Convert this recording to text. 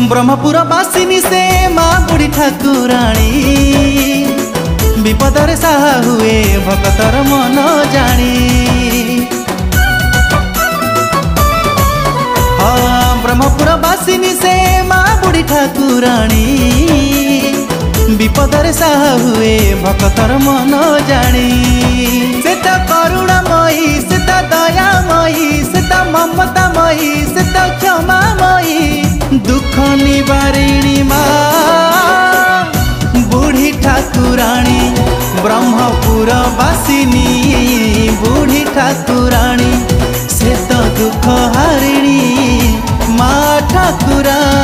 ब्रह्मपुर बासिनी से माँ बुढ़ी ठाकुराणी विपदर साहा हुए भक्तर मन जानी। हाँ ब्रह्मपुर बासिनी से माँ बुढ़ी ठाकुराणी विपदर साहा हुए भक्तर मन जानी। से तो करुणामयी से तो दयामयी से तो ममतामयी से तो क्षमामयी दुख निवारिणी माँ बुढ़ी ठाकुराणी ब्रह्मपुर बासिनी बुढ़ी ठाकुराणी से तो दुख हारिणी माँ ठाकुराणी।